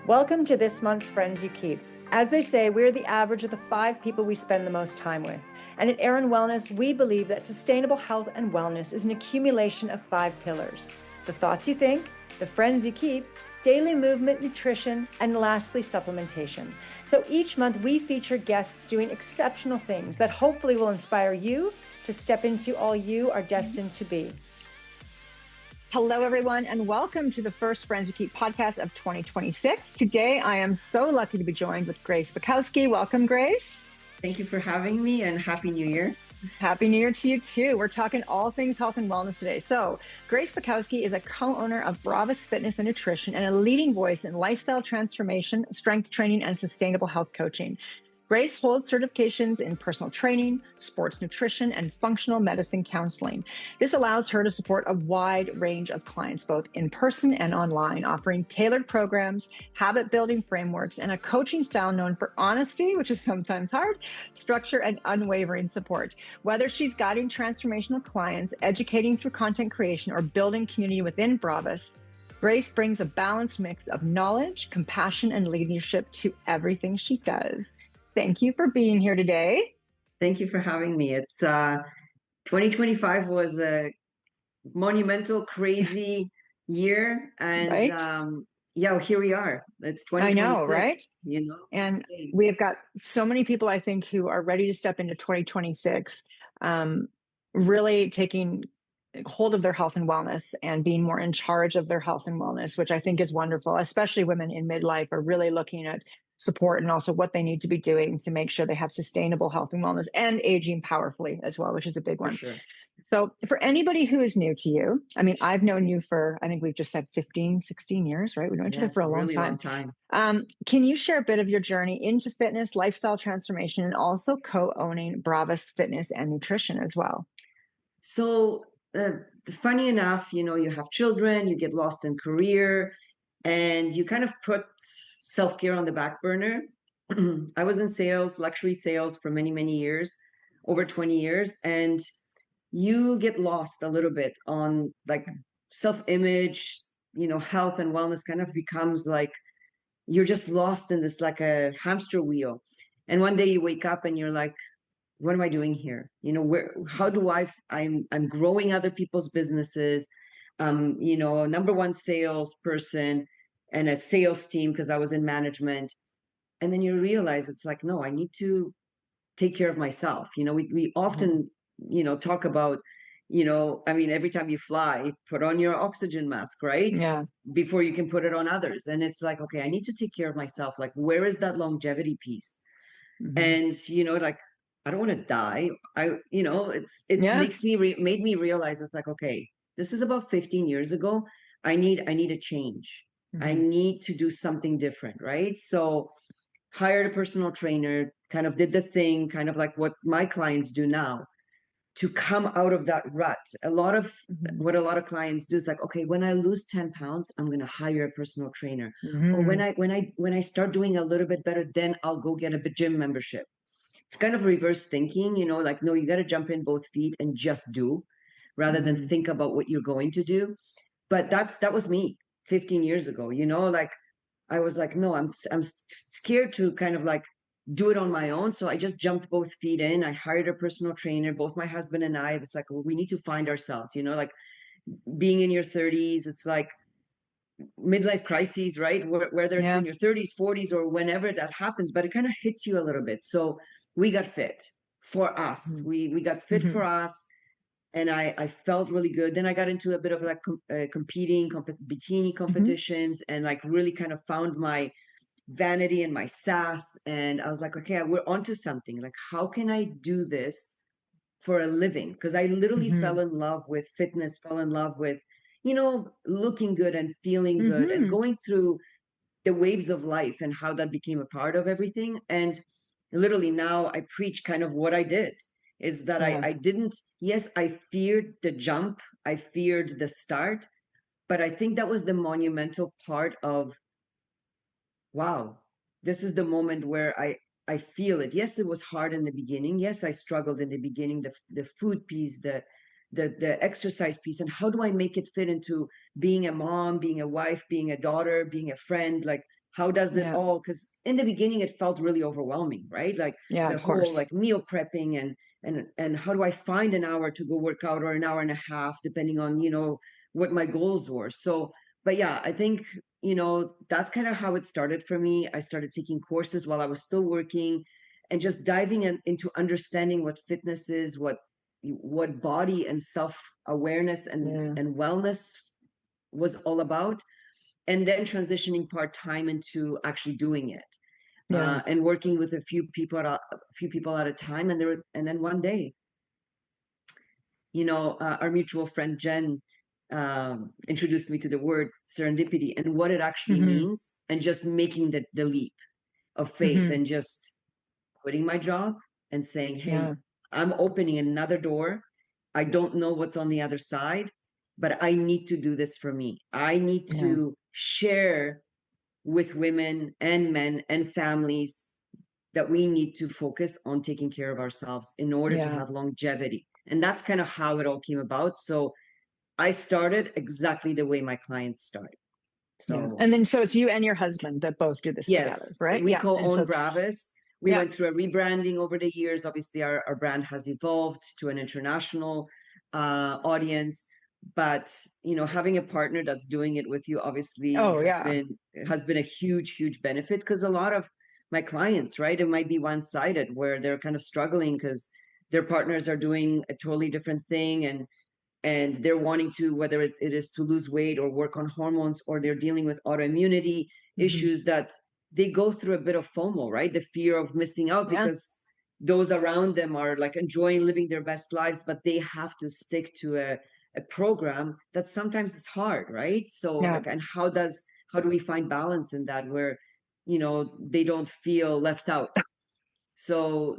Welcome to this month's Friends You Keep. As they say, we're the average of the 5 people we spend the most time with. And at Erin Wellness, we believe that sustainable health and wellness is an accumulation of 5 pillars: the thoughts you think, the friends you keep, daily movement, nutrition, and lastly, supplementation. So each month we feature guests doing exceptional things that hopefully will inspire you to step into all you are destined to be. Hello, everyone, and welcome to the first Friends You Keep podcast of 2026. Today, I am so lucky to be joined with Grace Bukowsky. Welcome, Grace. Thank you for having me, and Happy New Year. Happy New Year to you, too. We're talking all things health and wellness today. So, Grace Bukowsky is a co-owner of Bravus Fitness and Nutrition and a leading voice in lifestyle transformation, strength training, and sustainable health coaching. Grace holds certifications in personal training, sports nutrition, and functional medicine counseling. This allows her to support a wide range of clients, both in person and online, offering tailored programs, habit-building frameworks, and a coaching style known for honesty, which is sometimes hard, structure, and unwavering support. Whether she's guiding transformational clients, educating through content creation, or building community within Bravus, Grace brings a balanced mix of knowledge, compassion, and leadership to everything she does. Thank you for being here today. Thank you for having me. It's 2025 was a monumental, crazy year, and right? here we are. It's 2026. I know, right? And days. we have got so many people, I think, who are ready to step into 2026, really taking hold of their health and wellness and being more in charge of their health and wellness, which I think is wonderful. Especially women in midlife are really looking at support and also what they need to be doing to make sure they have sustainable health and wellness and aging powerfully as well, which is a big one. For sure. So for anybody who is new to you, I mean, I've known you for, I think we've just said 15, 16 years, right? We've known each other for a really long time. Can you share a bit of your journey into fitness, lifestyle transformation, and also co-owning Bravus Fitness and Nutrition as well? So funny enough, you have children, you get lost in career, and you kind of put self-care on the back burner. I was in sales, luxury sales for many, many years, over 20 years, and you get lost a little bit on like self-image, health and wellness kind of becomes like you're just lost in this like a hamster wheel. And one day you wake up and you're like, what am I doing here? How do I'm growing other people's businesses, number one salesperson and a sales team because I was in management. And then you realize it's like, no, I need to take care of myself. We often, talk about, every time you fly, put on your oxygen mask, right? Yeah. Before you can put it on others. And it's like, okay, I need to take care of myself. Like, where is that longevity piece? And, like, I don't want to die. Made me realize it's like, okay, this is about 15 years ago. I need a change. I need to do something different, right? So hired a personal trainer, kind of did the thing, kind of like what my clients do now to come out of that rut. What a lot of clients do is like, okay, when I lose 10 pounds, I'm going to hire a personal trainer. Or when I start doing a little bit better, then I'll go get a gym membership. It's kind of reverse thinking, like, no, you got to jump in both feet and just do rather than think about what you're going to do. But that was me 15 years ago, like I was like, no, I'm scared to kind of like do it on my own. So I just jumped both feet in. I hired a personal trainer, both my husband and I. It's like, well, we need to find ourselves, like being in your 30s, it's like midlife crises, right? Whether it's in your 30s, 40s, or whenever that happens, but it kind of hits you a little bit. So we got fit for us. We got fit for us. And I felt really good. Then I got into a bit of like competing bikini competitions and like really kind of found my vanity and my sass. And I was like, okay, we're onto something. Like, how can I do this for a living? Because I literally fell in love with fitness, fell in love with, looking good and feeling good and going through the waves of life and how that became a part of everything. And literally now I preach kind of what I did is that I didn't, yes, I feared the jump. I feared the start, but I think that was the monumental part of, wow, this is the moment where I feel it. Yes, it was hard in the beginning. Yes, I struggled in the beginning, the food piece, the exercise piece, and how do I make it fit into being a mom, being a wife, being a daughter, being a friend, like How does it Yeah. all? Because in the beginning, it felt really overwhelming, right? Like Yeah, the of whole course. like meal prepping and how do I find an hour to go work out or an hour and a half, depending on, what my goals were. So, but yeah, I think, that's kind of how it started for me. I started taking courses while I was still working and just diving into understanding what fitness is, what body and self-awareness and Yeah. and wellness was all about, and then transitioning part-time into actually doing it, Yeah. and working with a few people at a time. And then one day, our mutual friend Jen introduced me to the word serendipity and what it actually Hmm. means, and just making the leap of faith Hmm. and just quitting my job and saying, Yeah. hey, I'm opening another door. I don't know what's on the other side, but I need to do this for me. I need Yeah. to share with women and men and families that we need to focus on taking care of ourselves in order to Yeah. have longevity. And that's kind of how it all came about. So I started exactly the way my clients start. Yeah. So And then so it's you and your husband that both do this together, yes, right? we Yeah. And so co-own it's, Bravus. We yeah. went through a rebranding over the years. Obviously, our brand has evolved to an international audience. But having a partner that's doing it with you obviously Oh, yeah. has been a huge, huge benefit, because a lot of my clients, right, it might be one-sided where they're kind of struggling because their partners are doing a totally different thing, and they're wanting to, whether it is to lose weight or work on hormones, or they're dealing with autoimmunity Hmm. issues, that they go through a bit of FOMO, right? The fear of missing out, Yeah. because those around them are like enjoying living their best lives, but they have to stick to a program that sometimes is hard, right? So Yeah. like, and how do we find balance in that, where they don't feel left out? So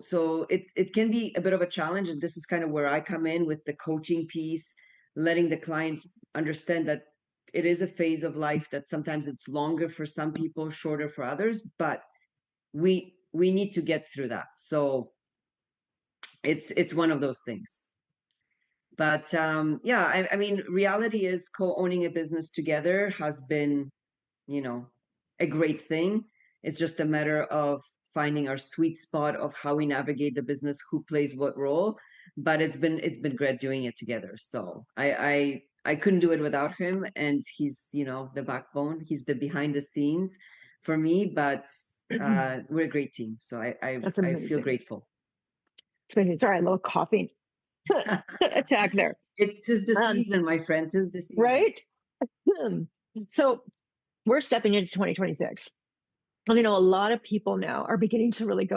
it can be a bit of a challenge, and this is kind of where I come in with the coaching piece, letting the clients understand that it is a phase of life, that sometimes it's longer for some people, shorter for others, but we need to get through that. So it's one of those things. But yeah, I mean, reality is co-owning a business together has been, you know, a great thing. It's just a matter of finding our sweet spot of how we navigate the business, who plays what role. But it's been great doing it together. So I couldn't do it without him, and he's the backbone. He's the behind the scenes for me. But we're a great team. So That's I feel amazing. grateful. It's amazing. Sorry, a little coughing attack there. It is the Um, season, my friend. Tis the season. right? Hmm. So we're stepping into 2026. And a lot of people now are beginning to really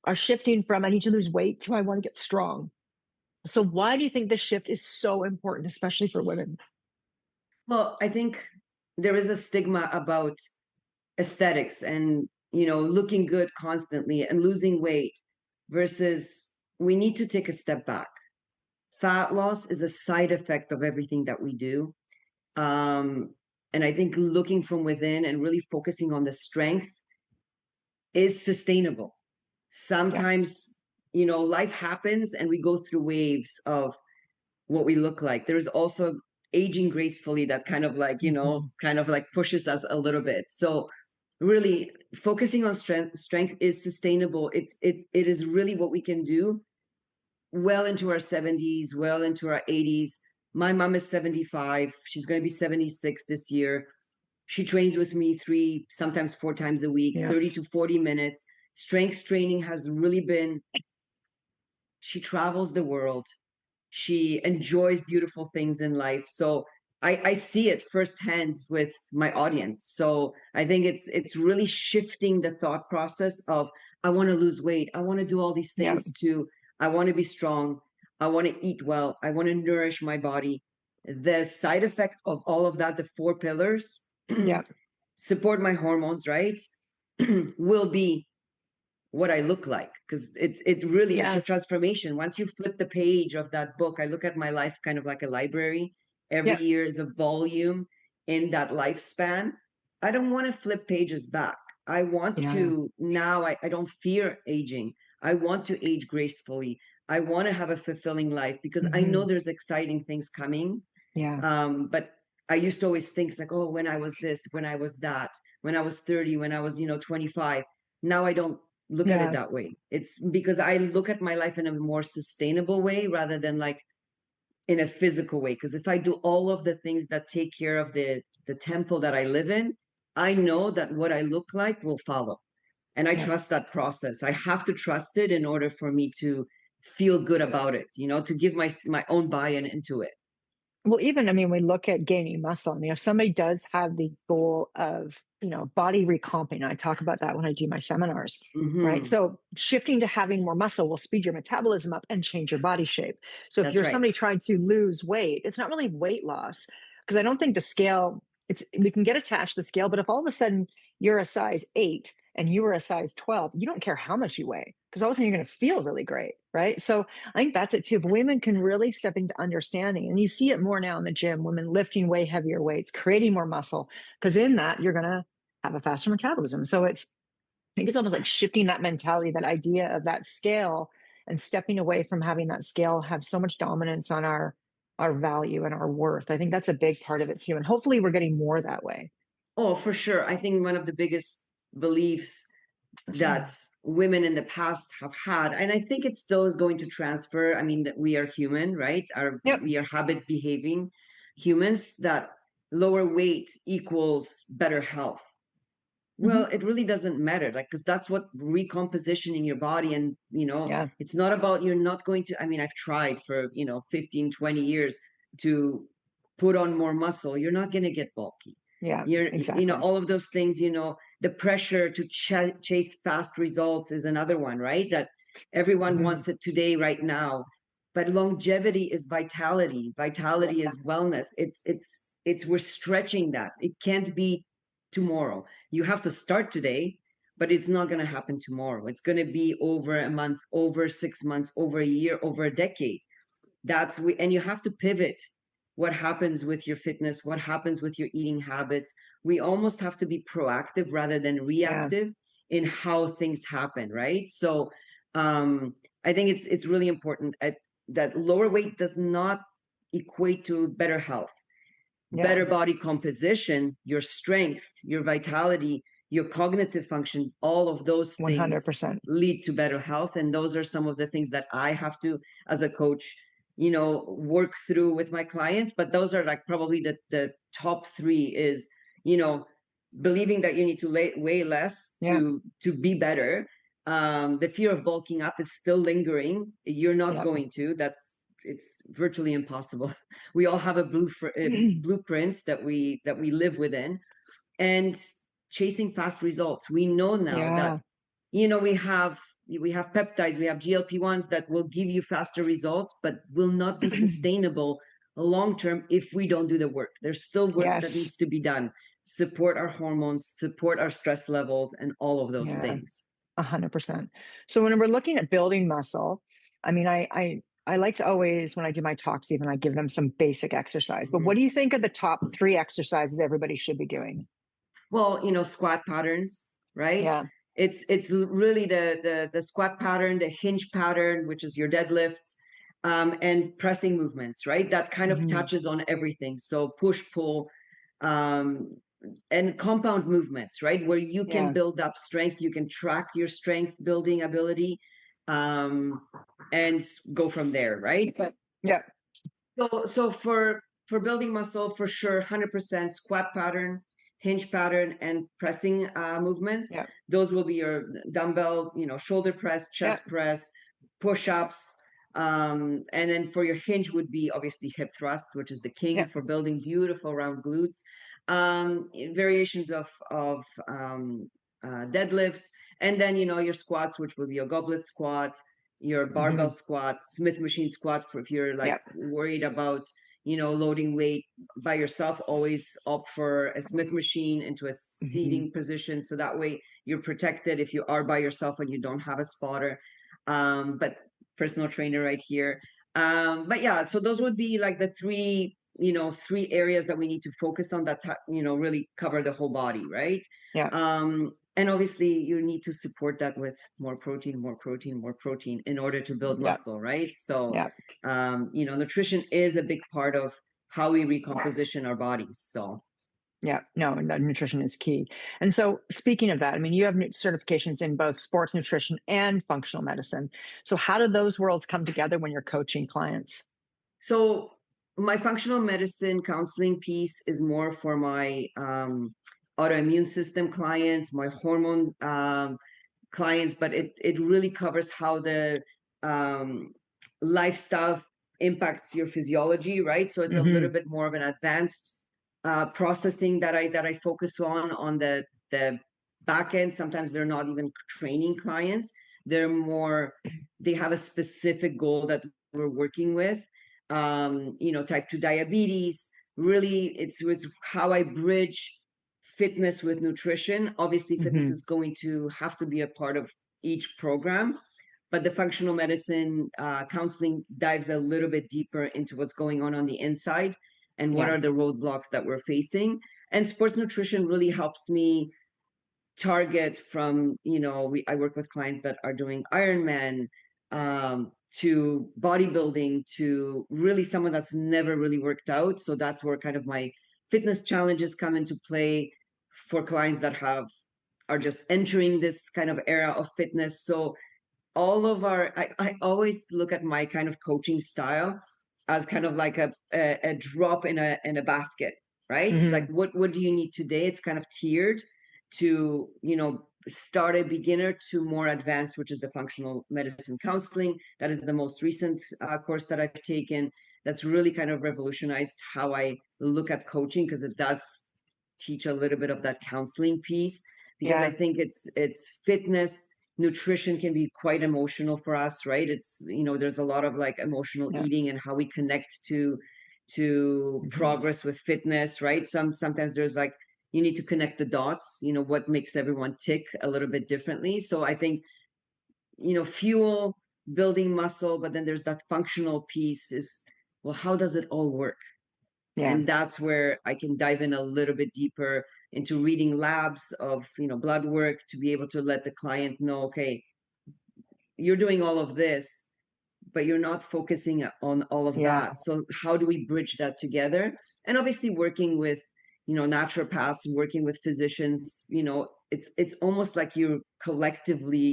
are shifting from I need to lose weight to I want to get strong. So why do you think this shift is so important, especially for women? Well, I think there is a stigma about aesthetics and looking good constantly and losing weight, versus we need to take a step back. Fat loss is a side effect of everything that we do. Um, and I think looking from within and really focusing on the strength is sustainable. Yeah. Sometimes life happens and we go through waves of what we look like. There's also aging gracefully that kind of like, Mhm. kind of like pushes us a little bit. So really focusing on strength is sustainable. It is really what we can do well into our 70s, well into our 80s. My mom is 75. She's going to be 76 this year. She trains with me 3, sometimes 4 times a week, Yeah. 30 to 40 minutes. Strength training has really been, she travels the world. She enjoys beautiful things in life. So I see it firsthand with my audience. So I think it's really shifting the thought process of I want to lose weight. I want to do all these Yeah. things too. I want to be strong. I want to eat well. I want to nourish my body. The side effect of all of that, the 4 pillars, Yeah. support my hormones, right? Will be what I look like, because it's a Yeah. transformation. Once you flip the page of that book, I look at my life kind of like a library. Every Yeah. year is a volume in that lifespan. I don't want to flip pages back. I want Yeah. to now, I don't fear aging. I want to age gracefully. I want to have a fulfilling life because I know Hmm. there's exciting things coming. Yeah. But I used to always think it's like, oh, when I was this, when I was that, when I was 30, when I was, 25. Now I don't look at it Yeah. that way. It's because I look at my life in a more sustainable way rather than like in a physical way. Because if I do all of the things that take care of the temple that I live in, I know that what I look like will follow. And I Yeah. trust that process. I have to trust it in order for me to feel good about it, to give my own buy-in into it. Well, even, I mean, we look at gaining muscle. I mean, if somebody does have the goal of, body recomping, I talk about that when I do my seminars, right? Hmm. So shifting to having more muscle will speed your metabolism up and change your body shape. So if That's you're right. somebody trying to lose weight, it's not really weight loss because I don't think the scale, we can get attached to the scale, but if all of a sudden you're a size 8 and you were a size 12, you don't care how much you weigh because all of a sudden you're going to feel really great, right? So I think that's it too. If women can really step into understanding, and you see it more now in the gym, women lifting way heavier weights, creating more muscle, because in that you're going to have a faster metabolism. So I think it's almost like shifting that mentality, that idea of that scale, and stepping away from having that scale have so much dominance on our value and our worth. I think that's a big part of it too. And hopefully we're getting more that way. Oh, for sure. I think one of the biggest beliefs that women in the past have had, and I think it still is going to transfer. I mean, that we are human, right? Yep. We are habit behaving humans, that lower weight equals better health. Hmm. Well, it really doesn't matter, like, because that's what recompositioning your body. And, Yeah. it's not about, you're not going to, I mean, I've tried for, 15, 20 years to put on more muscle. You're not going to get bulky. Yeah. You're Exactly. all of those things, the pressure to chase fast results is another one, right? That everyone Hmm. wants it today, right now. But longevity is vitality. Vitality Yeah. is wellness. We're stretching that. It can't be tomorrow. You have to start today, but it's not going to happen tomorrow. It's going to be over a month, over 6 months, over a year, over a decade. And you have to pivot. What happens with your fitness? What happens with your eating habits? We almost have to be proactive rather than Yeah. reactive in how things happen, right? So, um, I think it's really important that lower weight does not equate to better health. Yeah. Better body composition, your strength, your vitality, your cognitive function, all of those things 100%. lead to better health. And those are some of the things that I have to, as a coach, work through with my clients. But those are like probably the top three is, you know, believing that you need to weigh less Yeah. to be better. The fear of bulking up is still lingering. You're not Yeah. going to. It's virtually impossible. We all have a blueprint that we live within, and chasing fast results. We know now that Yeah. we have peptides, we have GLP-1s that will give you faster results, but will not be sustainable long term if we don't do the work. There's still work that Yes. needs to be done. Support our hormones, support our stress levels, and all of those Yeah. things. 100%. So when we're looking at building muscle, I mean, I like to always, when I do my talks, even I give them some basic exercise. But what Mhm. do you think are the top 3 exercises everybody should be doing? Well, squat patterns, right? Yeah. It's really the squat pattern, the hinge pattern, which is your deadlifts, and pressing movements, right? That kind of Hmm. touches on everything. So push, pull, um, and compound movements, right? Where you can Yeah. build up strength, you can track your strength building ability, um, and go from there, right? But Yeah. so for building muscle, for sure, 100% squat pattern, hinge pattern, and pressing movements. Yeah. Those will be your dumbbell, shoulder press, Yeah. chest press, push-ups. And then for your hinge would be obviously hip thrust, which is the king Yeah. for building beautiful round glutes. Variations of deadlifts, and then your squats, which will be a goblet squat, your barbell Hmm. squat, Smith machine squat, for if you're like Yeah. worried about loading weight by yourself. Always opt for a Smith machine into a Hmm. seating position, so that way you're protected if you are by yourself and you don't have a spotter. But personal trainer right here. But yeah, so those would be like the three areas that we need to focus on, that really cover the whole body, right? Yeah. And obviously you need to support that with more protein, more protein, more protein in order to build Yeah. muscle, right? So, Yeah. nutrition is a big part of how we recomposition our bodies. So Yeah, no, nutrition is key. And so, speaking of that, I mean, you have certifications in both sports nutrition and functional medicine. So, how do those worlds come together when you're coaching clients? So my functional medicine counseling piece is more for my autoimmune system clients, my hormone clients, but it really covers how the um, lifestyle impacts your physiology, right? So it's a little Hmm. bit more of an advanced processing that I focus on the back end. Sometimes they're not even training clients; they're more they have a specific goal that we're working with. Type 2 diabetes. Really, it's how I bridge fitness with nutrition. Obviously, fitness Hmm. is going to have to be a part of each program, but the functional medicine counseling dives a little bit deeper into what's going on the inside and what Yeah. are the roadblocks that we're facing. And sports nutrition really helps me target from, I work with clients that are doing Ironman, to bodybuilding, to really someone that's never really worked out. So that's where kind of my fitness challenges come into play for clients that are just entering this kind of era of fitness. So all of I always look at my kind of coaching style as kind of like a drop in a basket, right? Like Hmm. what do you need today? It's kind of tiered to, start a beginner to more advanced, which is the functional medicine counseling. That is the most recent course that I've taken. That's really kind of revolutionized how I look at coaching, because it does teach a little bit of that counseling piece, because I Yeah. think it's fitness. Nutrition can be quite emotional for us, right? It's, there's a lot of like emotional Yeah. eating and how we connect to Hmm. progress with fitness, right? Sometimes there's like, you need to connect the dots, what makes everyone tick a little bit differently. So I think, fuel, building muscle, but then there's that functional piece is, well, how does it all work? Yeah. And that's where I can dive in a little bit deeper into reading labs of, blood work, to be able to let the client know, okay, you're doing all of this, but you're not focusing on all of Yeah. that. So how do we bridge that together? And obviously working with, naturopaths and working with physicians, it's almost like you're collectively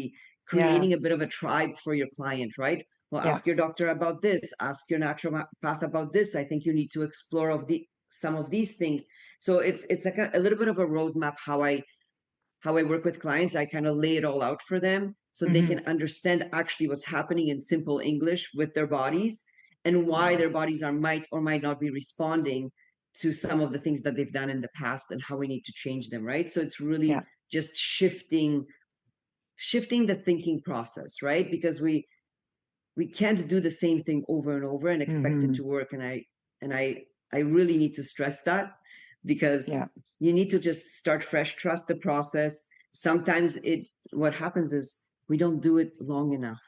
Yeah. creating a bit of a tribe for your client, right? Well, Yeah. ask your doctor about this, ask your naturopath about this. I think you need to explore some of these things. So it's like a little bit of a roadmap how I work with clients. I kind of lay it all out for them so they Hmm. can understand actually what's happening in simple English with their bodies, and why their bodies are might or might not be responding to some of the things that they've done in the past, and how we need to change them, right? So it's really Yeah. just shifting the thinking process, right? Because we can't do the same thing over and over and expect it Hmm. to work. And I really need to stress that, Yeah. because you need to just start fresh, trust the process. Sometimes what happens is we don't do it long enough.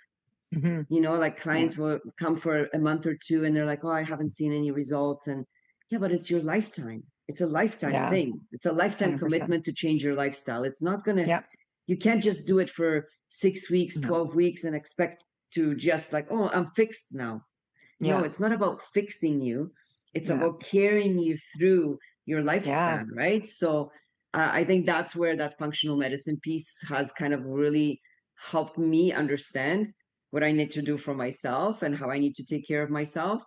Hmm. Like Yeah. clients will come for a month or two and they're like, oh, I haven't seen any results. And yeah, but it's your lifetime. It's a lifetime Yeah. thing. It's a lifetime 100%. commitment to change your lifestyle. It's not going to, Yeah. you can't just do it for 6 weeks, No. 12 weeks and expect to just like, oh, I'm fixed now. No, Yeah. it's not about fixing you. It's Yeah. about carrying you through your Yeah. lifespan, right? So I think that's where that functional medicine piece has kind of really helped me understand what I need to do for myself and how I need to take care of myself.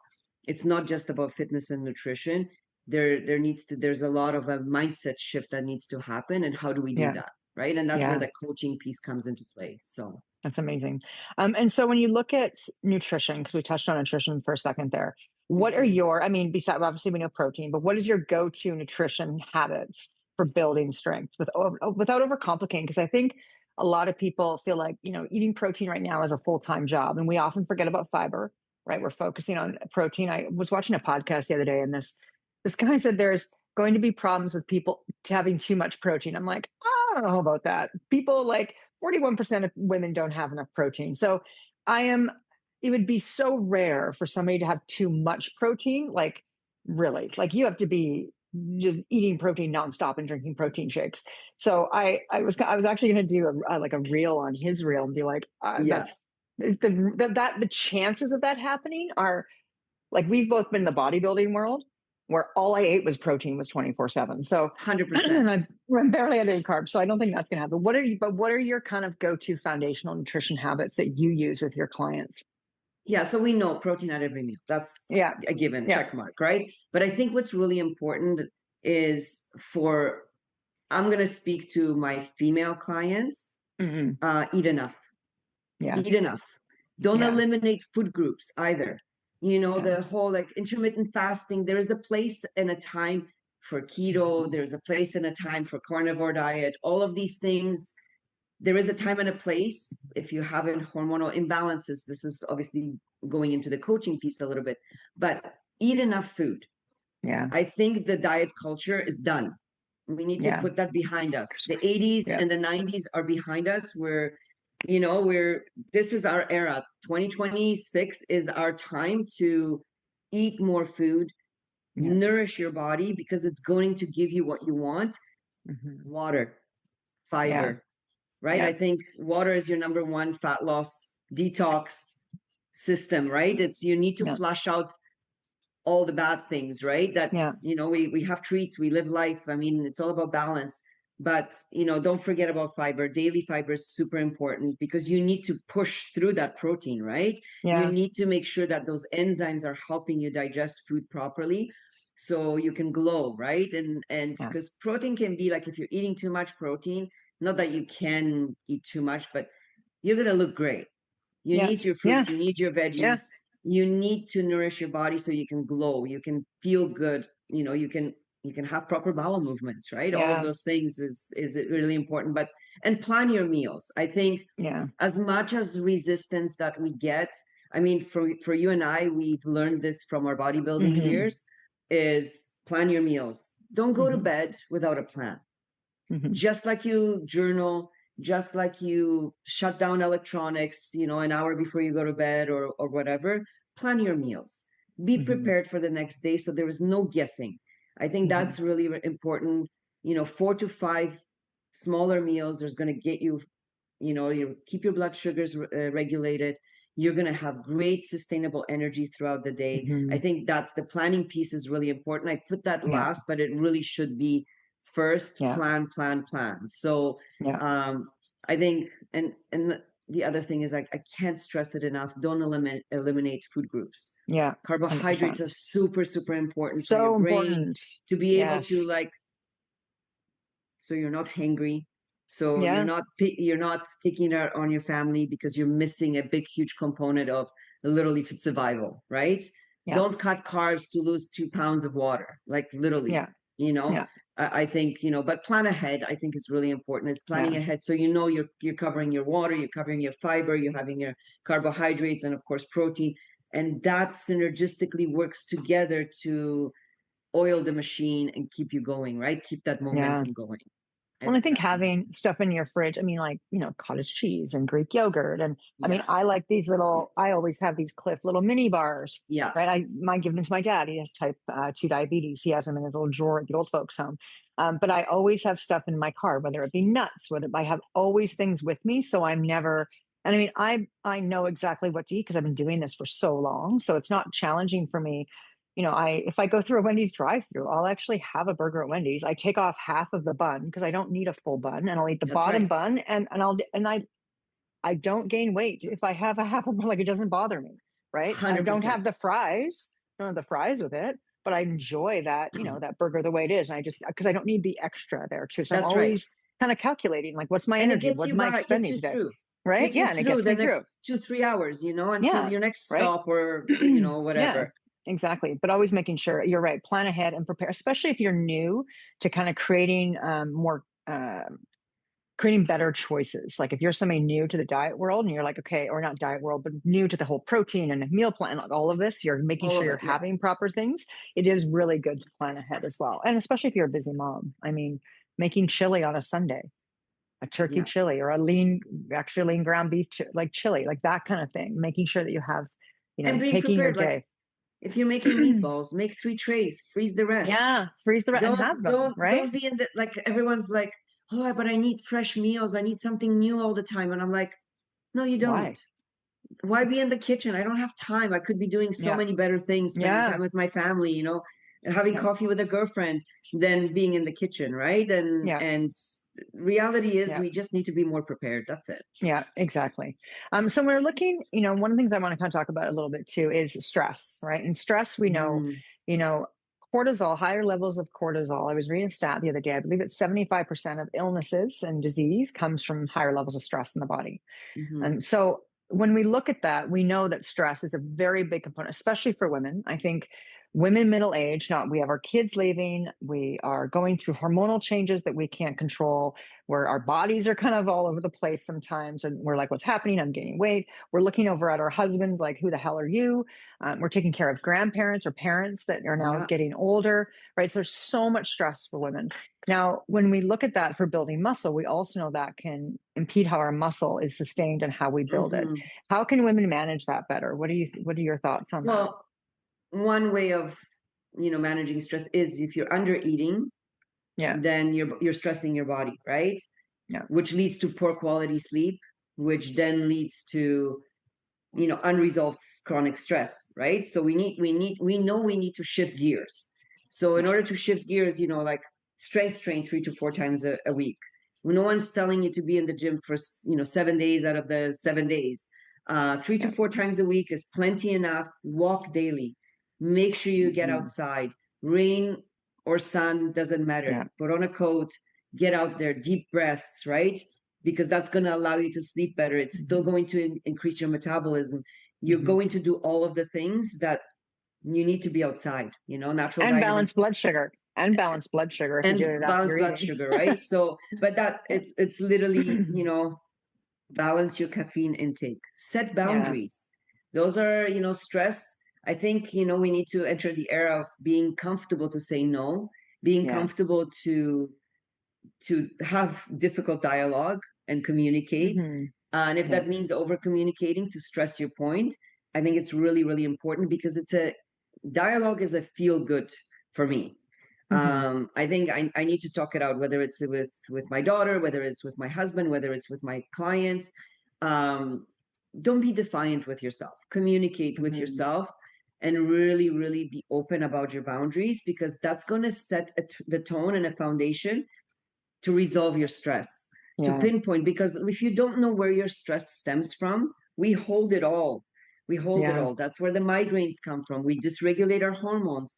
It's not just about fitness and nutrition. There's a lot of a mindset shift that needs to happen. And how do we do Yeah. that? Right. And that's where Yeah. the coaching piece comes into play. So That's amazing. And so when you look at nutrition, because we touched on nutrition for a second there, what are mhm. your, I mean, besides obviously we know protein, but what is your go-to nutrition habits for building strength without overcomplicating? Because I think a lot of people feel like, eating protein right now is a full-time job, and we often forget about fiber, right? We're focusing on protein. I was watching a podcast the other day, and this guy said there's going to be problems with people having too much protein. I'm like, I don't know about that. People like 41% of women don't have enough protein. So it would be so rare for somebody to have too much protein. Like, really, like you have to be just eating protein nonstop and drinking protein shakes. So I was actually going to do like a reel on his reel and be like, Yeah. that's the chances of that happening are like, we've both been in the bodybuilding world. where all I ate was protein was 24/7. So 100%. I barely had any carbs. So I don't think that's going to happen. What are your kind of go-to foundational nutrition habits that you use with your clients? Yeah, so we know protein at every meal. That's Yeah. a given Yeah. check mark, right? But I think what's really important is for, I'm going to speak to my female clients, Hmm. eat enough. Yeah. Eat enough. Don't Yeah. eliminate food groups either. You know, Yeah. the whole like intermittent fasting, there is a place and a time for keto, there's a place and a time for carnivore diet, all of these things. There is a time and a place. If you have hormonal imbalances, this is obviously going into the coaching piece a little bit, but eat enough food. Yeah. I think the diet culture is done. We need to Yeah. put that behind us. The Exercise. 80s Yeah. and the 90s are behind us. This is our era. 2026 is our time to eat more food, Yeah. nourish your body because it's going to give you what you want. Hmm. Water, Yeah. fiber, right? Yeah. I think water is your number one fat loss detox system, right? It's you need to Yeah. flush out all the bad things, right? That, Yeah. we have treats, we live life. I mean, it's all about balance. But, don't forget about fiber. Daily fiber is super important because you need to push through that protein, right? You Yeah. need to make sure that those enzymes are helping you digest food properly so you can glow, right? And Yeah. because protein can be like if you're eating too much protein, not that you can eat too much, but you're going to look great. You Yeah. need your Yeah. fruits, you need your Yeah. veggies, you need to nourish your body so you can glow, you can feel good, you can have proper bowel movements, right? All of Yeah. those things is it really important. But and plan your meals. I think Yeah. as much as resistance that we get, I mean, for you and I, we've learned this from our bodybuilding Hmm. years, is plan your meals. Don't go to Hmm. bed without a plan. Hmm. Just like you journal, just like you shut down electronics, an hour before you go to bed or whatever, plan your meals. Be Hmm. prepared for the next day so there is no guessing. I think Hmm. that's really important. 4 to 5 smaller meals is going to get you, you keep your blood sugars regulated. You're going to have great sustainable energy throughout the day. I Hmm. think that's the planning piece is really important. I put that Yeah. last, but it really should be first. Yeah. Plan, plan, plan. So Yeah. I think, and the other thing is I can't stress it enough. Don't eliminate food groups. Yeah. Carbohydrates 100%. are super, super important for your So brain important. to be able to Yes. like, so you're not hangry, so you're Yeah. not taking it out on your family because you're missing a big huge component of literally survival, right? Yeah. Don't cut carbs to lose 2 pounds of water, like literally. Yeah. you know Yeah. I think, but plan ahead. I think is really important. Is planning Yeah. ahead so you're covering your water, you're covering your fiber, you're having your carbohydrates, and of course protein, and that synergistically works together to oil the machine and keep you going, right? Keep that Yeah. momentum going. I Well, I think think that's it. having stuff in your fridge, I mean, like, cottage cheese and Greek yogurt. And I mean, Yeah. I like these I always have these Cliff little mini bars, Yeah. right? I might give them to my dad. He has type 2 diabetes. He has them in his little drawer at the old folks' home. But I always have stuff in my car, whether it be nuts, whether I have always things with me. So I'm never, and I mean, I know exactly what to eat because I've been doing this for so long. So it's not challenging for me. If I go through a Wendy's drive-through, I'll actually have a burger at Wendy's. I take off half of the bun because I don't need a full bun, and I'll eat the That's bottom right. bun, and I don't gain weight if I have a half a bun. Like, it doesn't bother me, right? I don't 100%. have the fries, don't have the fries with it, but I enjoy that burger the way it is, and I just because I don't need the extra there too. So I'm That's right. always kind of calculating, like, what's my And it energy? gets What you am I by, it gets expending you today? through, Right? gets you Yeah, and it through gets the me through. next 2 3 hours, until Yeah, your next right. stop or Yeah, whatever. exactly. But always making sure you're right, plan ahead and prepare, especially if you're new to kind of creating more creating better choices. Like if you're somebody new to the diet world and you're like, okay, or not diet world, but new to the whole protein and the meal plan, like all of this, you're making All sure of you're it. Yeah. having proper things. It is really good to plan ahead as well. And especially if you're a busy mom. I mean, making chili on a Sunday, a turkey Yeah. chili or actually lean ground beef, like chili, like that kind of thing, making sure that you have, And being taking your prepared. Like day. if you're making meatballs, make 3 trays, freeze the rest. Yeah, freeze the and Don't have them, don't right? don't be in the like everyone's like, oh, but I need fresh meals. I need something new all the time. And I'm like, no, you don't. Why? Why be in the kitchen? I don't have time. I could be doing so Yeah. many better things, spending Yeah. time with my family, having Yeah. coffee with a girlfriend than being in the kitchen, right? Yeah. And reality is Yeah. we just need to be more prepared. That's it. Yeah, exactly. So when we're looking, one of the things I want to kind of talk about a little bit too is stress, right? And stress, we know, Hmm. you know, cortisol, higher levels of cortisol. I was reading a stat the other day. I believe it's 75% of illnesses and disease comes from higher levels of stress in the body. Hmm. And so when we look at that, we know that stress is a very big component, especially for women. I think women middle age, now we have our kids leaving, we are going through hormonal changes that we can't control, where our bodies are kind of all over the place sometimes. And we're like, what's happening? I'm gaining weight. We're looking over at our husbands, like, who the hell are you? We're taking care of grandparents or parents that are now Yeah. getting older, right? So there's so much stress for women. Now, when we look at that for building muscle, we also know that can impede how our muscle is sustained and how we build it. Hmm. How can women manage that better? What are your thoughts on that? Well, one way of managing stress is if you're under eating, Yeah, then you're stressing your body, right? yeah, Which leads to poor quality sleep, which then leads to unresolved chronic stress, right? So we need to shift gears. So in order to shift gears, like strength train 3 to 4 times a week. No one's telling you to be in the gym for 7 days out of the 7 days. Three to yeah, four times a week is plenty enough. Walk daily. Make sure you get hmm, outside. Rain or sun doesn't matter. yeah, Put on a coat. Get out there. Deep breaths, right? Because that's going to allow you to sleep better. It's still hmm, going to increase your metabolism. You're hmm. going to do all of the things that you need to be outside, natural And vitamin balance blood sugar. And balance blood sugar if you and did it after balance you're blood eating. sugar, right? So, but that Yeah, it's literally, balance your caffeine intake, set yeah, boundaries. Those are, stress. I think, we need to enter the era of being comfortable to say no, being yeah, comfortable to have difficult dialogue and communicate. hmm, And if yeah, that means over communicating to stress your point, I think it's really, really important because it's a dialogue is a feel good for me. hmm, I think I need to talk it out, whether it's with my daughter, whether it's with my husband, whether it's with my clients. Um, don't be defiant with yourself. Communicate with hmm, yourself and really, really be open about your boundaries because that's going to set the tone and a foundation to resolve your stress, to yeah, pinpoint, because if you don't know where your stress stems from, we hold it all. We hold it yeah, all. That's where the migraines come from. We dysregulate our hormones.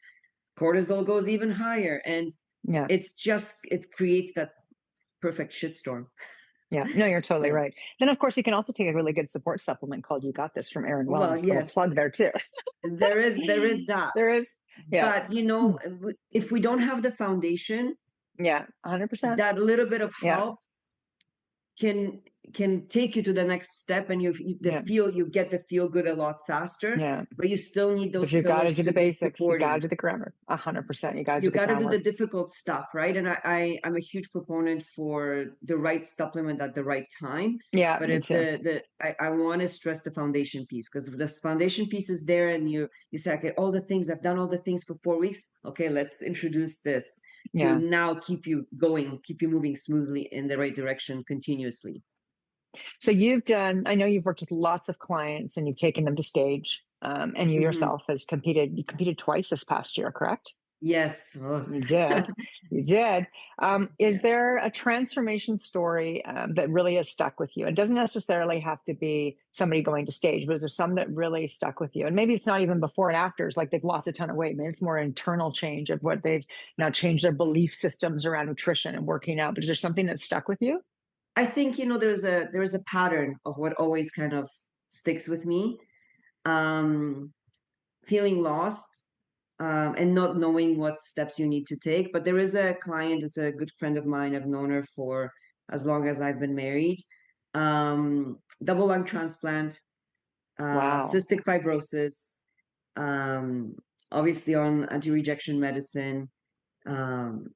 Cortisol goes even higher. And yeah. it creates that perfect shitstorm. Yeah, no, you're totally Yeah. right. Then, of course, you can also take a really good support supplement called You Got This from Aaron Well, Wellness. Little yes, plug there too. there is that. There is. Yeah. But, Hmm. if we don't have the foundation, Yeah. 100%. that little bit of Yeah. help can take you to the next step and Yeah. you get the feel good a lot faster, Yeah. but you still need But those you got to pillars do to the be basics. You got to supporting. do the grammar. 100%. You got to do You the got to do the groundwork. difficult stuff, right? And I'm a huge proponent for the right supplement at the right time. Yeah, But me if too. I want to stress the foundation piece, because if the foundation piece is there and you say, okay, all the things I've done, all the things for 4 weeks, okay, let's introduce this to Yeah. now keep you going, keep you moving smoothly in the right direction continuously. So I know you've worked with lots of clients and you've taken them to stage. And you Hmm. yourself you competed twice this past year, correct? Yes. Ugh. You did. You did. Is Yeah. there a transformation story that really has stuck with you? It doesn't necessarily have to be somebody going to stage, but is there some that really stuck with you? And maybe it's not even before and afters, like they've lost a ton of weight. Maybe it's more internal change of what they've now changed their belief systems around nutrition and working out. But is there something that stuck with you? I think there's a pattern of what always kind of sticks with me. Um, Feeling lost and not knowing what steps you need to take. But there is a client, it's a good friend of mine. I've known her for as long as I've been married. Double lung transplant, Wow. cystic fibrosis, um, obviously on anti-rejection medicine. Um,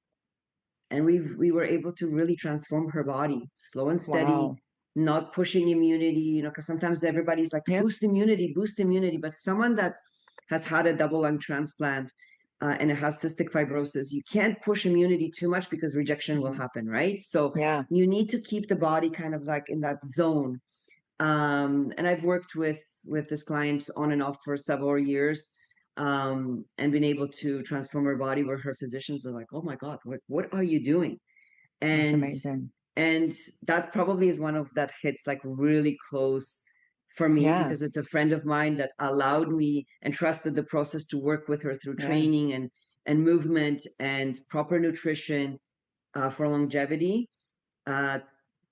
and we were able to really transform her body, slow and steady, Wow. not pushing immunity, because sometimes everybody's like Yeah. boost immunity, but someone that has had a double lung transplant and it has cystic fibrosis, you can't push immunity too much because rejection will Mhm. happen, right? So Yeah. you need to keep the body kind of like in that zone. And I've worked with this client on and off for several years. and been able to transform her body, where her physicians are like, oh my God, what are you doing? That's And amazing. and that probably is one of that hits like really close for me, Yeah. because it's a friend of mine that allowed me and trusted the process to work with her through Yeah. training and movement and proper nutrition for longevity. Uh,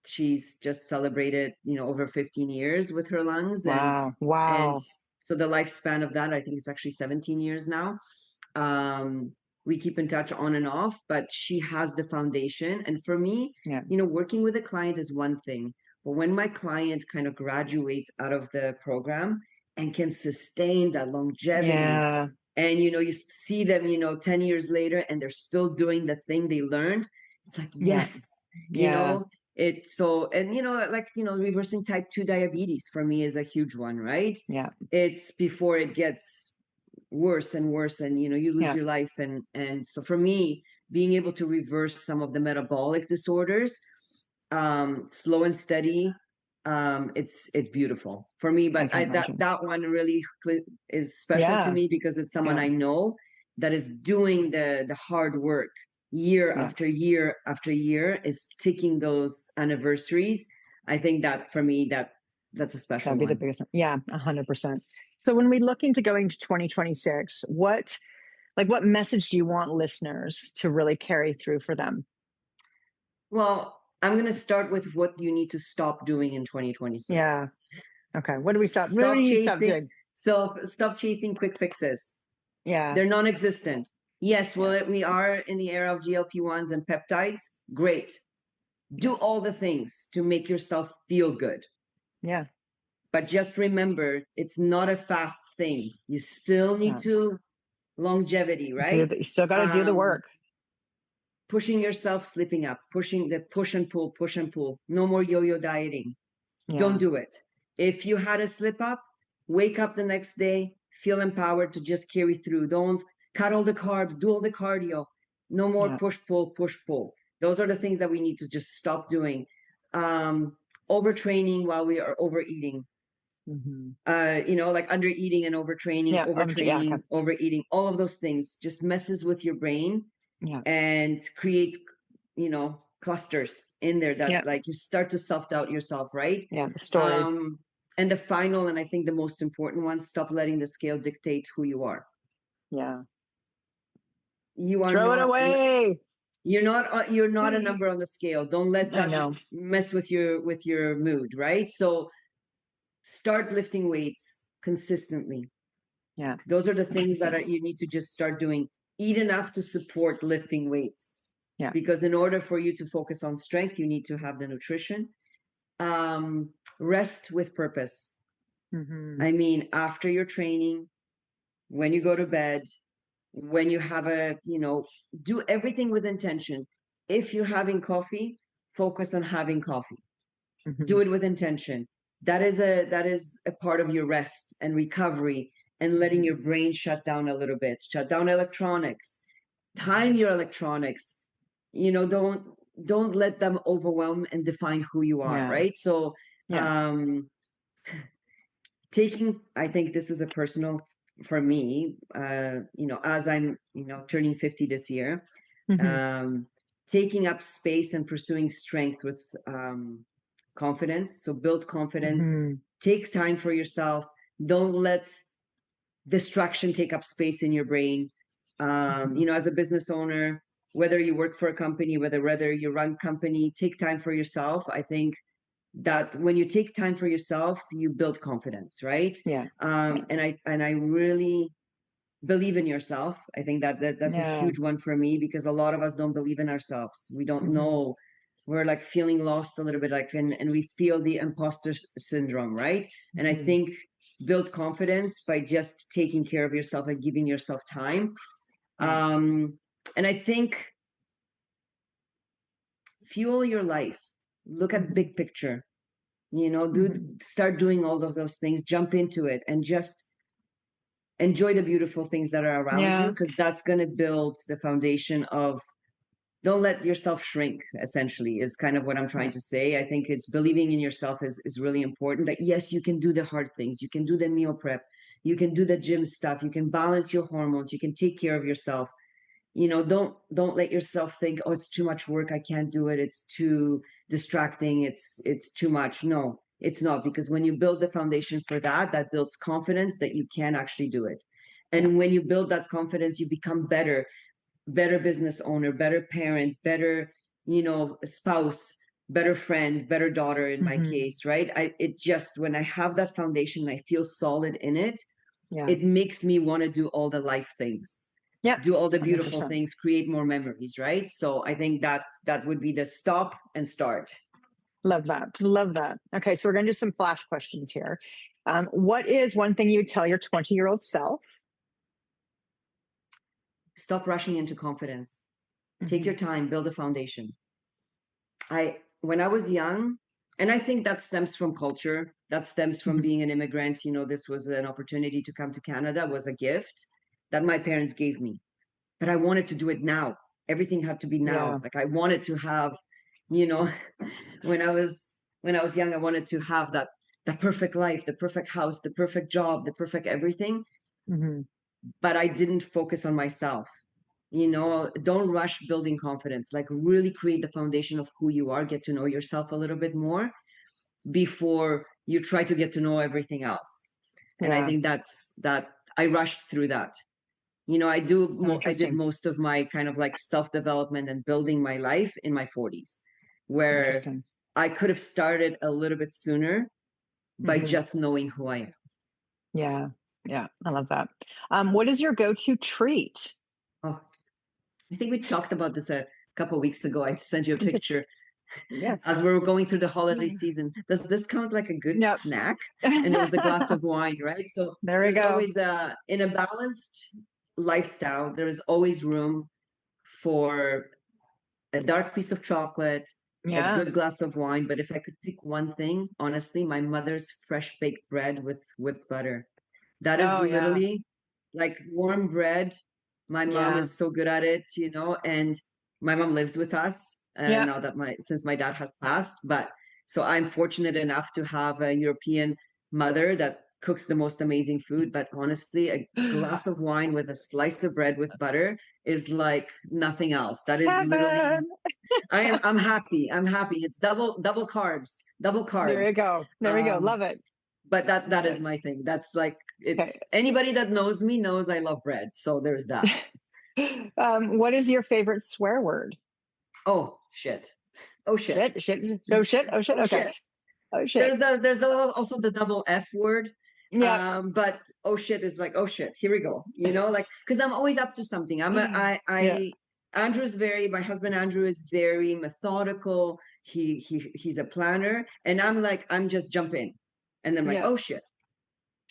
she's just celebrated, over 15 years with her lungs, Wow. and Wow. so the lifespan of that, I think, is actually 17 years now. um, we keep in touch on and off, but she has the foundation. And for me, Yeah. working with a client is one thing, but when my client kind of graduates out of the program and can sustain that longevity, Yeah. and you see them 10 years later and they're still doing the thing they learned, it's like, Yeah. yes. you Yeah. know it's so, and like, reversing type 2 diabetes for me is a huge one, right? Yeah. It's before it gets worse and worse, and you lose Yeah. your life. And so for me, being able to reverse some of the metabolic disorders, slow and steady, it's beautiful for me. I But can that imagine. that one really is special to Yeah. me, because it's someone Yeah. I know that is doing the hard work year Yeah. after year after year, is ticking those anniversaries. I think that for me, that's a special That'd be the one. biggest one. Yeah, 100%. So when we look into going to 2026, what message do you want listeners to really carry through for them? Well, I'm going to start with what you need to stop doing in Yeah. 2026. Okay. What do we stop? What do Stop you stop chasing. doing? So stop chasing quick fixes. Yeah. They're non-existent. Yes, Yeah. well, we are in the era of GLP-1s and peptides. Great. Yeah. Do all the things to make yourself feel good. Yeah. But just remember, it's not a fast thing. You still need Yeah. to longevity, right? You still got to do the Um, work. Pushing yourself, slipping up, pushing the push and pull, push and pull. No more yo-yo dieting. Don't Yeah. do it. If you had a slip up, wake up the next day, feel empowered to just carry through. Don't cut all the carbs, do all the cardio. No more Yeah. push, pull, push, pull. Those are the things that we need to just stop doing. Overtraining while we are overeating. Hmm. Like under eating and overtraining, Yeah. Yeah. Okay. overeating, all of those things just messes with your brain Yeah. and creates, clusters in there that Yeah. like you start to self-doubt yourself, right? Yeah. The stories. um and the final, and I think the most important one, stop letting the scale dictate who you are. Yeah. You are Throw it not away. you're not a number on the scale. Don't let I that know. mess with your mood, right? So start lifting weights consistently. Yeah. Those are the things that 100%. you need to just start doing. Eat enough to support lifting weights, Yeah. because in order for you to focus on strength, you need to have the nutrition. Rest with purpose. Hmm. I mean, after your training, when you go to bed, when you have do everything with intention. If you're having coffee, focus on having coffee. Do Hmm. it with intention. That is a part of your rest and recovery, and letting Hmm. your brain shut down a little bit. Shut down electronics. Time your electronics. Don't let them overwhelm and define who you are, Yeah. right? So Yeah. um I think this is a personal for me, as I'm, turning 50 this year, Hmm. um, taking up space and pursuing strength with confidence. So build confidence, Hmm. take time for yourself. Don't let distraction take up space in your brain. Hmm. As a business owner, whether you work for a company, whether you run company, take time for yourself. I think that when you take time for yourself, you build confidence, right? Yeah. Yeah. And I really believe in yourself. I think that's a Yeah. huge one for me, because a lot of us don't believe in ourselves. We don't Hmm. know. We're like feeling lost a little bit, like, and we feel the imposter syndrome, right? And I Hmm. think build confidence by just taking care of yourself and giving yourself time. Yeah. And I think fuel your life. Look at Hmm. big picture. Do Hmm. start doing all of those things. Jump into it and just enjoy the beautiful things that are around you, Yeah. because that's going to build the foundation of, don't let yourself shrink, essentially, is kind of what I'm trying Yeah. to say. I think it's believing in yourself is really important, that yes, you can do the hard things. You can do the meal prep. You can do the gym stuff. You can balance your hormones. You can take care of yourself. Don't let yourself think, oh, it's too much work, I can't do it, it's too distracting, it's too much. No, it's not, because when you build the foundation for that, that builds confidence that you can actually do it. Yeah. And when you build that confidence, you become better business owner, better parent, better, spouse, better friend, better daughter in my case, right? It just, when I have that foundation, I feel solid in it. Yeah. It makes me want to do all the life things, Yeah. do all the beautiful 100%. things, create more memories, right? So I think that would be the stop and start. Love that. Love that. Okay. So we're going to do some flash questions here. What is one thing you would tell your 20-year-old self? Stop rushing into confidence. Take Mm-hmm. your time, build a foundation. When I was young, and I think that stems from culture, that stems from Mm-hmm. being an immigrant. This was an opportunity to come to Canada, was a gift that my parents gave me. But I wanted to do it now. Everything had to be now. Yeah. Like I wanted to have, you know, when I was young, I wanted to have the perfect life, the perfect house, the perfect job, the perfect everything. Mm-hmm. But I didn't focus on myself. Don't rush building confidence. Like really create the foundation of who you are, get to know yourself a little bit more before you try to get to know everything else. And I Yeah. think that I rushed through that. I did Interesting. most of my kind of like self-development and building my life in my 40s, where Interesting. I could have started a little bit sooner by Mm-hmm. just knowing who I am. Yeah. Yeah. I love that. What is your go-to treat? Oh, I think we talked about this a couple of weeks ago. I sent you a picture Yeah. as we were going through the holiday season. Does this count like a good Yep. snack? And it was a glass of wine, right? So There we there's go. always in a balanced lifestyle, there's always room for a dark piece of chocolate, a Yeah. good glass of wine. But if I could pick one thing, honestly, my mother's fresh baked bread with whipped butter. That is Oh, yeah. literally like warm bread. My mom Yeah. is so good at it, and my mom lives with us Yeah. now that since my dad has passed. But so I'm fortunate enough to have a European mother that cooks the most amazing food. But honestly, a glass of wine with a slice of bread with butter is like nothing else. That is literally, Heaven. I'm happy. I'm happy. It's double carbs, double There we carbs. go. There we go. Um, Love it. but that Love is it. my thing. That's like, Okay. it's anybody that knows me knows I love bread. So there's that. What is your favorite swear word? Oh shit. Oh shit. Shit, shit, oh shit, oh shit. Oh Okay. shit. Oh shit. There's also the double F word. Yep. But oh shit is like, oh shit, here we go. Like, because I'm always up to something. Yeah. Andrew's my husband Andrew is very methodical. He's a planner, and I'm like, I'm just jump in. And I'm like, Yeah. oh shit,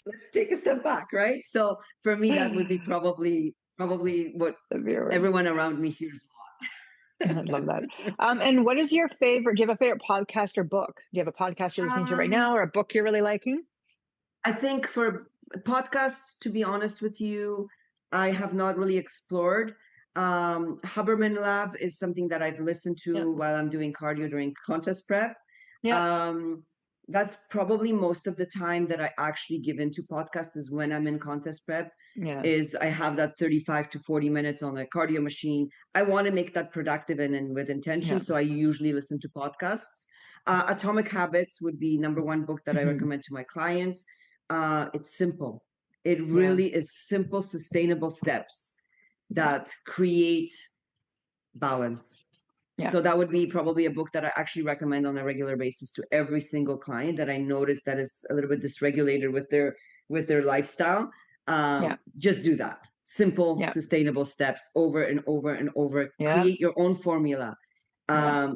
let's take a step back, right? So for me, that would be probably what The viewer. everyone around me hears a I love that. And what is your favorite? Do you have a favorite podcast or book? Do you have a podcast you're listening to lot. right now or a book you're really liking? I think for podcasts, to be honest with you, I have not really explored. Huberman Lab is something that I've listened Yeah. to while I'm doing cardio during contest prep. Yeah. Um, that's probably most of the time that I actually give into podcasts is when I'm in contest prep. Yeah. Is I have that 35 to 40 minutes on a cardio machine. I want to make that productive and with intention. Yeah. So I usually listen to podcasts. Atomic Habits would be number one book that I Mhm. recommend to my clients. It's simple. It Yeah. really is simple, sustainable steps that create balance. Yeah. So that would be probably a book that I actually recommend on a regular basis to every single client that I notice that is a little bit dysregulated with their lifestyle. Yeah. Just do that. Simple, Yeah. sustainable steps over and over and over. Yeah. Create your own formula. Yeah.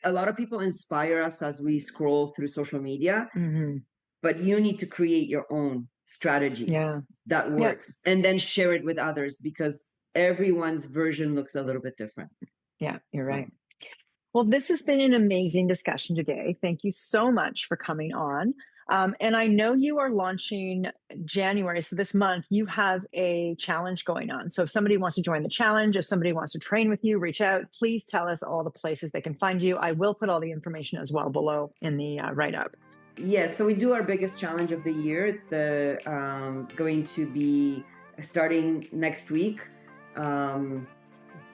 A lot of people inspire us as we scroll through social media, Hmm. but you need to create your own strategy Yeah. that Yeah. works and then share it with others because everyone's version looks a little bit different. Yeah. You're So right. Well, this has been an amazing discussion today. Thank you so much for coming on. And I know you are launching January. So this month you have a challenge going on. So if somebody wants to join the challenge, if somebody wants to train with you, reach out. Please tell us all the places they can find you. I will put all the information as well below in the write up. Yes, so we do our biggest challenge of the year. It's the going to be starting next week, um,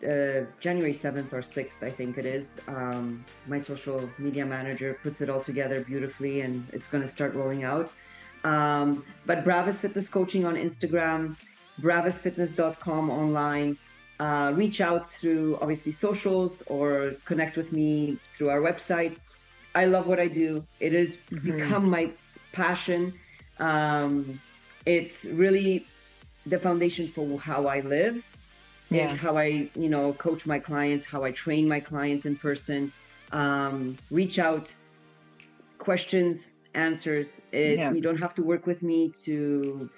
January 7th or 6th, I think it is. My social media manager puts it all together beautifully, and it's going to start rolling out. But Bravus Fitness Coaching on Instagram, bravusfitness.com online. Reach out through obviously socials or connect with me through our website. I love what I do. It has become my passion. Um, it's really the foundation for how I live, is Yeah. how I, coach my clients, how I train my clients in person. Reach out, questions, answers. Yeah. You don't have to work with me to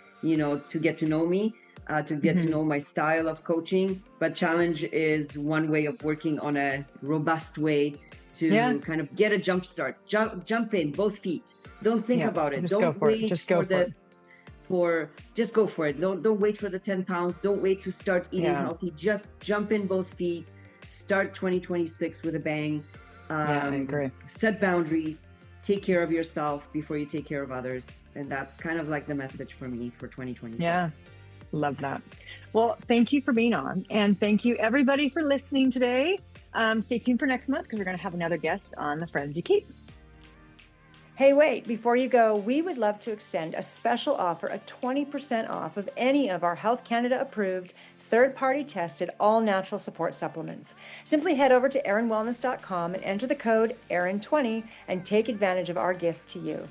get to know me, to get to know my style of coaching. But challenge is one way of working on a robust way Yeah. to kind of get a jump start. Jump in both feet. Don't think Yeah. about it. Just go Don't for it. wait Just go for it. just go for it. Don't wait for the 10 pounds. Don't wait to start eating Yeah. healthy. Just jump in both feet. Start 2026 with a bang. Yeah, I agree. Set boundaries. Take care of yourself before you take care of others. And that's kind of like the message for me for 2026. Yeah. Love that. Well, thank you for being on. And thank you everybody for listening today. Stay tuned for next month because we're going to have another guest on The Friends You Keep. Hey, wait, before you go, we would love to extend a special offer, a 20% off of any of our Health Canada approved, third-party tested, all-natural support supplements. Simply head over to erinwellness.com and enter the code ERIN20 and take advantage of our gift to you.